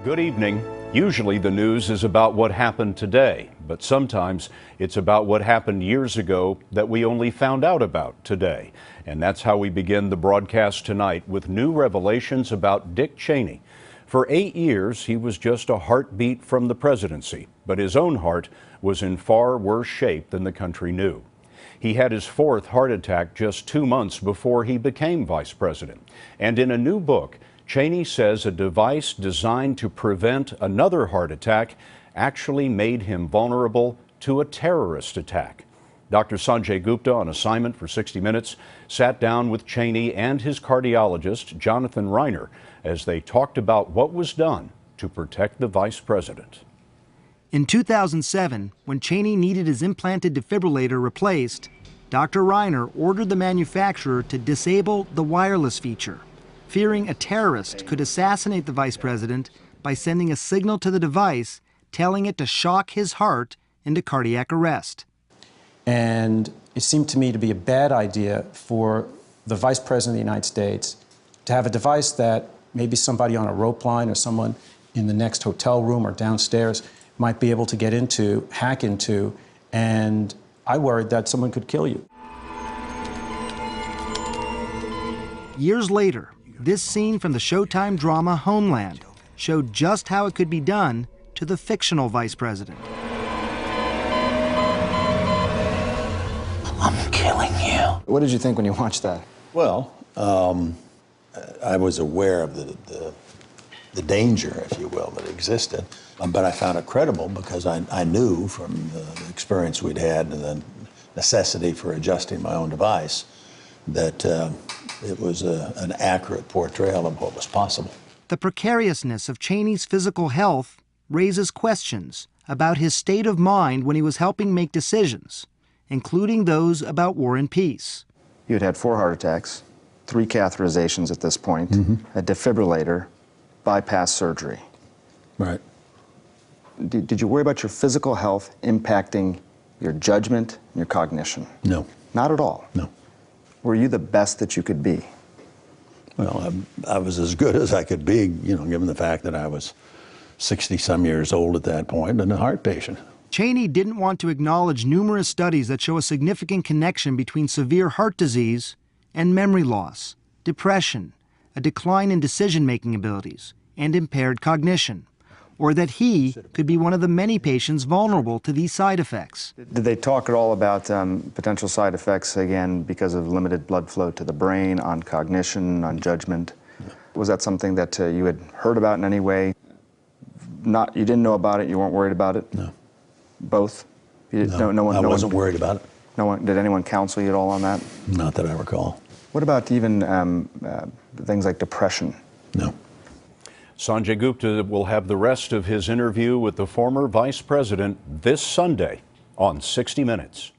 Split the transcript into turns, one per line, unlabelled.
Good evening. Usually the news is about what happened today, but sometimes it's about what happened years ago that we only found out about today. And that's how we begin the broadcast tonight with new revelations about Dick Cheney. For 8 years, he was just a heartbeat from the presidency, but his own heart was in far worse shape than the country knew. He had his fourth heart attack just 2 months before he became vice president. And in a new book, Cheney says a device designed to prevent another heart attack actually made him vulnerable to a terrorist attack. Dr. Sanjay Gupta, on assignment for 60 Minutes, sat down with Cheney and his cardiologist, Jonathan Reiner, as they talked about what was done to protect the vice president.
In 2007, when Cheney needed his implanted defibrillator replaced, Dr. Reiner ordered the manufacturer to disable the wireless feature, fearing a terrorist could assassinate the vice president by sending a signal to the device telling it to shock his heart into cardiac arrest.
And it seemed to me to be a bad idea for the vice president of the United States to have a device that maybe somebody on a rope line or someone in the next hotel room or downstairs might be able to get into, hack into, and I worried that someone could kill you.
Years later, this scene from the Showtime drama Homeland showed just how it could be done to the fictional vice president.
I'm killing you.
What did you think when you watched that?
Well, I was aware of the danger, if you will, that existed. But I found it credible because I knew from the experience we'd had and the necessity for adjusting my own device that it was an accurate portrayal of what was possible.
The precariousness of Cheney's physical health raises questions about his state of mind when he was helping make decisions, including those about war and peace.
You had had 4 heart attacks, 3 catheterizations at this point, a defibrillator, bypass surgery.
Right.
Did you worry about your physical health impacting your judgment and your cognition?
No.
Not at all?
No.
Were you the best that you could be?
Well, I was as good as I could be, given the fact that I was 60-some years old at that point and a heart patient.
Cheney didn't want to acknowledge numerous studies that show a significant connection between severe heart disease and memory loss, depression, a decline in decision-making abilities, and impaired cognition, or that he could be one of the many patients vulnerable to these side effects.
Did they talk at all about potential side effects, again, because of limited blood flow to the brain, on cognition, on judgment? No. Was that something that you had heard about in any way? You didn't know about it, you weren't worried about it?
No.
Both?
No, I wasn't worried about it.
Did anyone counsel you at all on that?
Not that I recall.
What about even things like depression?
No.
Sanjay Gupta will have the rest of his interview with the former vice president this Sunday on 60 Minutes.